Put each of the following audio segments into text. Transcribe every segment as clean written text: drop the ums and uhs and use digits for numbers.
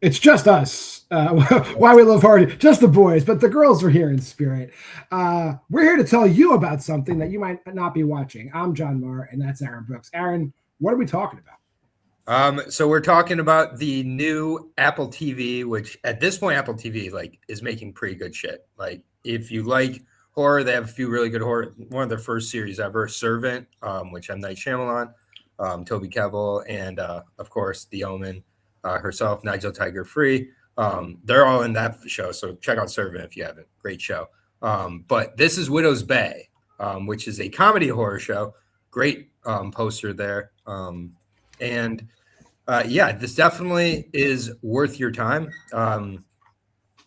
It's just us. Why we love hard, just the boys, but the girls are here in spirit. We're here to tell you about something that you might not be watching. I'm John Maher, and that's Aaron Brooks. Aaron, what are we talking about? So we're talking about the new Apple TV, which at this point, Apple TV is making pretty good shit. Like, if you like horror, they have a few really good horror. One of their first series ever, Servant, which I'm Night Shyamalan, Toby Kebbell, and of course The Omen herself, Nigel Tiger Free. They're all in that show, so check out Servant if you haven't. Great show. But this is Widow's Bay, which is a comedy horror show. Great poster there. And this definitely is worth your time.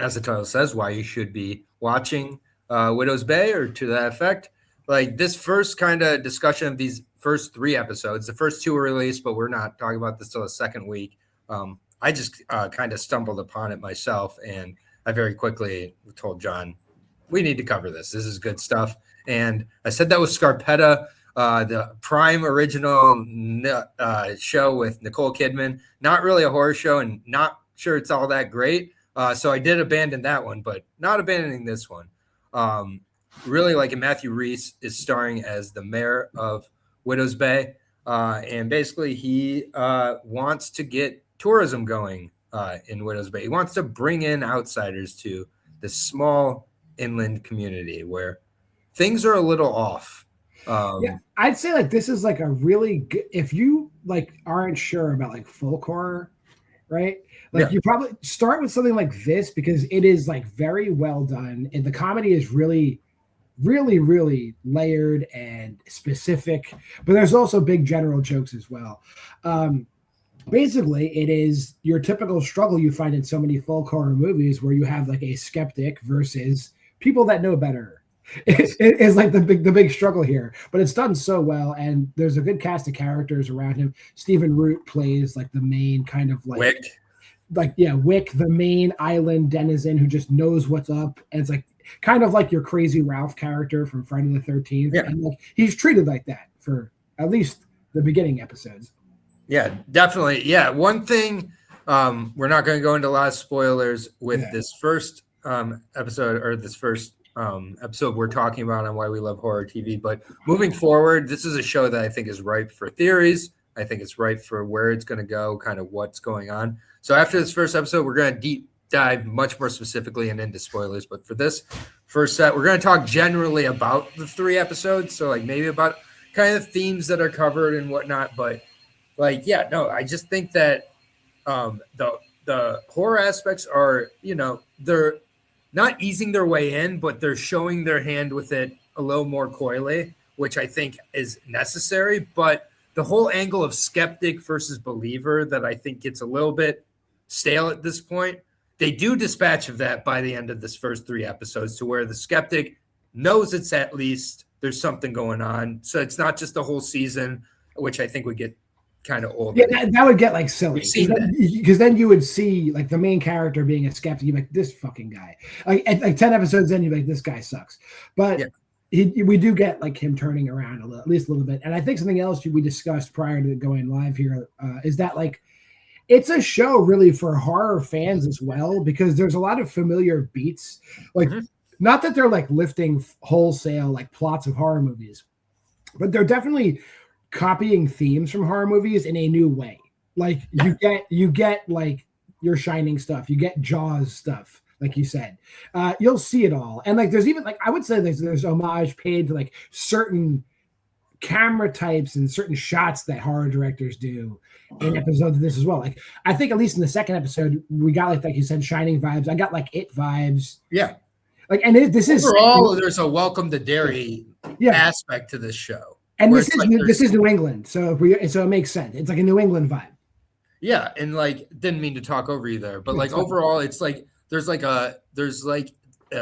As the title says, why you should be watching Widow's Bay, or to that effect. Like, this first kind of discussion of these first 3 episodes, the first 2 were released, but we're not talking about this till the second week. I just kind of stumbled upon it myself, and I very quickly told John, we need to cover this. This is good stuff. And I said that was Scarpetta, the Prime original show with Nicole Kidman. Not really a horror show, and not sure it's all that great. So I did abandon that one, but not abandoning this one. Really like it. Matthew Rhys is starring as the mayor of Widow's Bay. And basically he wants to get tourism going in Widow's Bay. He wants to bring in outsiders to this small inland community where things are a little off. I'd say like this is like a really good, if you like aren't sure about like folk horror, right? Like you probably start with something like this because it is like very well done, and the comedy is really, really, really layered and specific, but there's also big general jokes as well. Basically, it is your typical struggle you find in so many folk horror movies where you have like a skeptic versus people that know better. It's like the big struggle here, but it's done so well, and there's a good cast of characters around him. Stephen Root plays like the main kind of like Wick, the main island denizen who just knows what's up, and it's like kind of like your Crazy Ralph character from Friday the 13th, and like he's treated like that for at least the beginning episodes. Yeah, definitely. Yeah, one thing, we're not going to go into a lot of spoilers with this first episode, or this first episode we're talking about on Why We Love Horror TV. But moving forward, this is a show that I think is ripe for theories. I think it's ripe for where it's going to go, kind of what's going on. So after this first episode, we're going to deep dive much more specifically and into spoilers. But for this first set, we're going to talk generally about the 3 episodes. So like maybe about kind of themes that are covered and whatnot. But I just think that the horror aspects are, they're not easing their way in, but they're showing their hand with it a little more coyly, which I think is necessary. But the whole angle of skeptic versus believer that I think gets a little bit stale at this point, they do dispatch of that by the end of this first 3 episodes, to where the skeptic knows it's at least there's something going on. So it's not just the whole season, which I think would get kind of old. Yeah, that would get like silly, because then you would see like the main character being a skeptic. You'd be like, this fucking guy. Like 10 episodes in, you'd be like, this guy sucks. But we do get like him turning around at least a little bit. And I think something else we discussed prior to going live here is that like it's a show really for horror fans as well, because there's a lot of familiar beats. Like not that they're like lifting wholesale like plots of horror movies, but they're definitely copying themes from horror movies in a new way. Like you get like your Shining stuff, you get Jaws stuff, like you said. You'll see it all. And like there's even like I would say there's homage paid to like certain camera types and certain shots that horror directors do in episodes of this as well. Like I think at least in the second episode we got like you said, Shining vibes. I got like It vibes. Yeah. Like, and this is overall there's a Welcome to Derry aspect to this show. And this is New England, so it makes sense. It's like a New England vibe. Yeah, and like didn't mean to talk over you there, but like overall, it's like there's a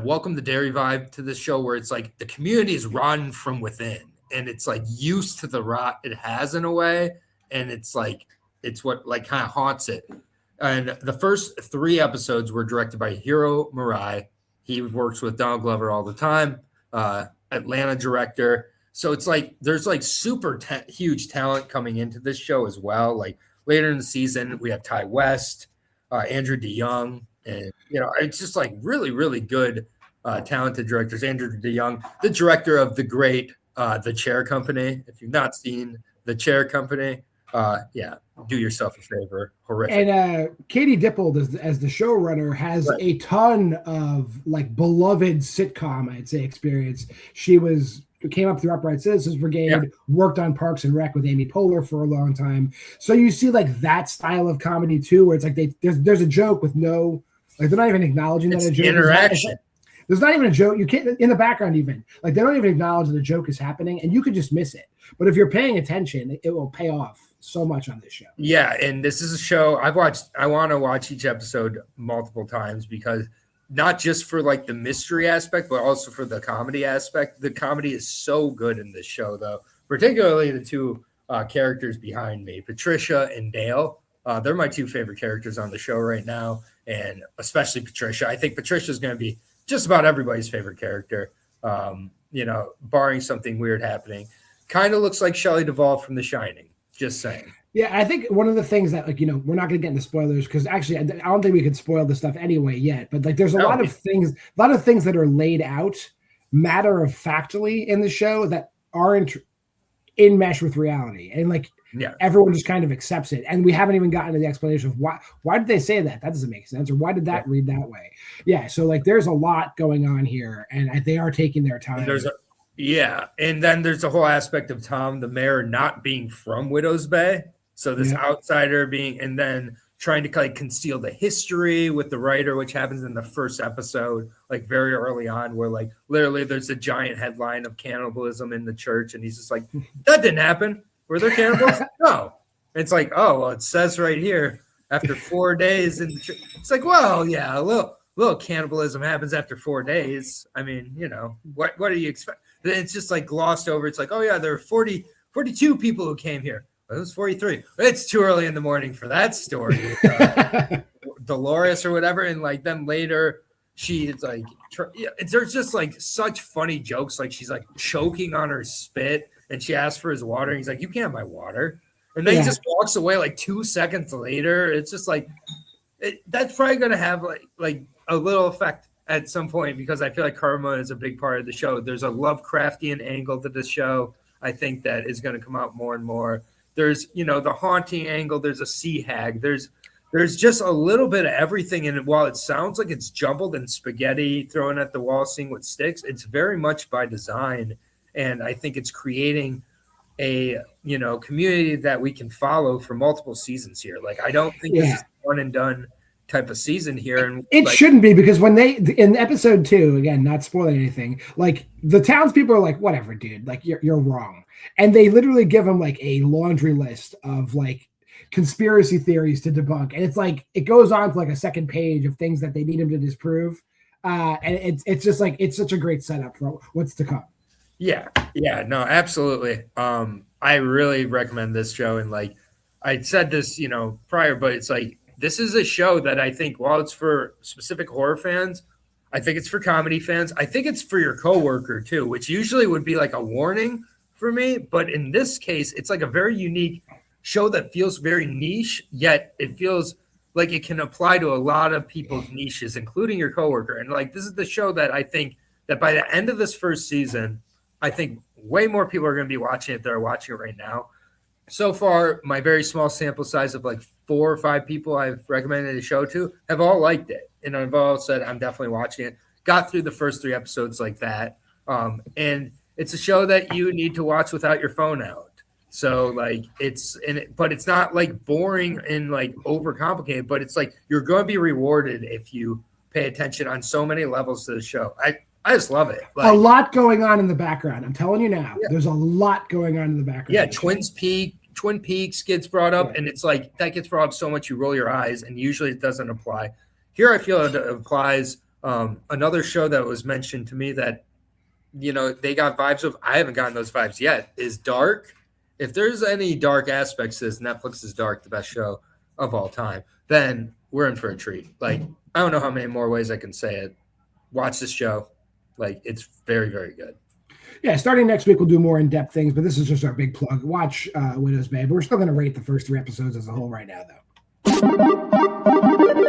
Welcome to Derry vibe to this show, where it's like the community is run from within, and it's like used to the rot it has in a way, and it's like it's what like kind of haunts it. And the first 3 episodes were directed by Hiro Murai. He works with Donald Glover all the time, Atlanta director. So it's like there's like super huge talent coming into this show as well. Like later in the season, we have Ty West. Andrew DeYoung, and it's just like really, really good, talented directors. Andrew DeYoung, the director of the great The Chair Company. If you've not seen The Chair Company, do yourself a favor. Horrific. And Katie Dippold, as the showrunner, has a ton of like beloved sitcom, I'd say, experience. She came up through Upright Citizens Brigade, worked on Parks and Rec with Amy Poehler for a long time. So you see like that style of comedy too, where it's like there's a joke with no, like they're not even acknowledging that a joke interaction. There's not even a joke. You can't in the background even. Like they don't even acknowledge that a joke is happening, and you could just miss it. But if you're paying attention, it will pay off so much on this show. Yeah, and this is a show I want to watch each episode multiple times because not just for like the mystery aspect, but also for the comedy aspect. The comedy is so good in this show, though, particularly the two characters behind me, Patricia and Dale. They're my two favorite characters on the show right now, and especially Patricia. I think Patricia is going to be just about everybody's favorite character, barring something weird happening. Kind of looks like Shelley Duvall from The Shining. Just saying. Yeah, I think one of the things that, like, we're not going to get into spoilers because actually I don't think we could spoil the stuff anyway yet. But like, there's a lot of things that are laid out matter of factly in the show that aren't in mesh with reality, and like everyone just kind of accepts it. And we haven't even gotten to the explanation of why did they say that? That doesn't make sense, or why did that read that way? Yeah, so like there's a lot going on here, and they are taking their time. And then there's the whole aspect of Tom, the mayor, not being from Widows Bay. So this outsider being, and then trying to like conceal the history with the writer, which happens in the first episode, like very early on, where like literally there's a giant headline of cannibalism in the church. And he's just like, that didn't happen. Were there cannibals? No. And it's like, oh, well, it says right here after 4 days in the church. It's like, well, yeah, a little cannibalism happens after 4 days. I mean, what do you expect? It's just like glossed over. It's like, oh yeah, there are 42 people who came here. It was 43. It's too early in the morning for that story. Dolores or whatever. And like then later she's like, there's just like such funny jokes. Like she's like choking on her spit and she asks for his water. And he's like, you can't have my water. And then he just walks away like 2 seconds later. It's just like, that's probably going to have like a little effect at some point because I feel like karma is a big part of the show. There's a Lovecraftian angle to the show. I think that is going to come out more and more. There's, the haunting angle. There's a sea hag. There's just a little bit of everything. And while it sounds like it's jumbled and spaghetti thrown at the wall, seeing what sticks, it's very much by design. And I think it's creating a, community that we can follow for multiple seasons here. Like, I don't think this is one and done type of season here. And it shouldn't be, because when in episode 2, again, not spoiling anything, like the townspeople are like, whatever, dude, like you're wrong. And they literally give them like a laundry list of like conspiracy theories to debunk. And it's like, it goes on to like a second page of things that they need him to disprove. And it's just like, it's such a great setup for what's to come. Yeah, no, absolutely. I really recommend this show. And like I said this, prior, but it's like, this is a show that I think while it's for specific horror fans, I think it's for comedy fans. I think it's for your coworker too, which usually would be like a warning for me. But in this case, it's like a very unique show that feels very niche, yet it feels like it can apply to a lot of people's niches, including your coworker. And like, this is the show that I think that by the end of this first season, I think way more people are going to be watching it than are watching it right now. So far, my very small sample size of like 4 or 5 people I've recommended the show to have all liked it. And I've all said, I'm definitely watching it. Got through the first 3 episodes like that. And it's a show that you need to watch without your phone out. So like but it's not like boring and like overcomplicated, but it's like you're going to be rewarded if you pay attention on so many levels to the show. I just love it. Like, a lot going on in the background. I'm telling you now, there's a lot going on in the background. Yeah, Twin Peaks gets brought up, and it's like that gets brought up so much you roll your eyes, and usually it doesn't apply. Here I feel it applies. Another show that was mentioned to me that, they got vibes of, I haven't gotten those vibes yet, is Dark. If there's any dark aspects to this, Netflix is Dark, the best show of all time, then we're in for a treat. Like, I don't know how many more ways I can say it. Watch this show. Like, it's very, very good. Yeah, starting next week, we'll do more in-depth things, but this is just our big plug. Watch Widows Bay, but we're still going to rate the first 3 episodes as a whole right now, though.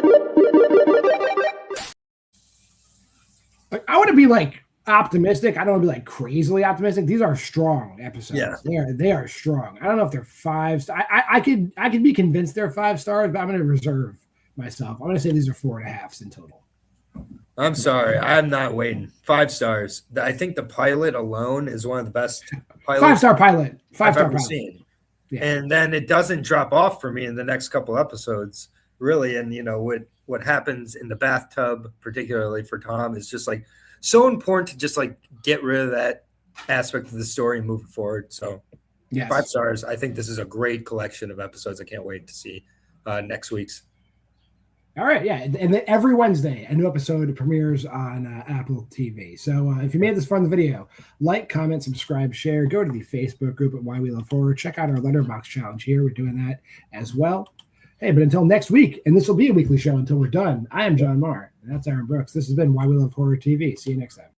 be like optimistic. I don't want to be like crazily optimistic. These are strong episodes. Yeah. They are strong. I don't know if they're 5 stars. I could be convinced they're 5 stars, but I'm going to reserve myself. I'm going to say these are 4.5s in total. I'm sorry. I'm not waiting. 5 stars. I think the pilot alone is one of the best pilots 5-star pilot. 5-star I've ever seen. Yeah. And then it doesn't drop off for me in the next couple episodes, really. And, what happens in the bathtub, particularly for Tom, is just like so important to just like get rid of that aspect of the story and move it forward. So, yes. 5 stars. I think this is a great collection of episodes. I can't wait to see next week's. All right, yeah, and every Wednesday, a new episode premieres on Apple TV. So if you made this fun video, like, comment, subscribe, share, go to the Facebook group at Why We Love Horror. Check out our Letterboxd challenge here. We're doing that as well. Hey, but until next week, and this will be a weekly show until we're done, I am JWMaher, and that's Aaron Brooks. This has been Why We Love Horror TV. See you next time.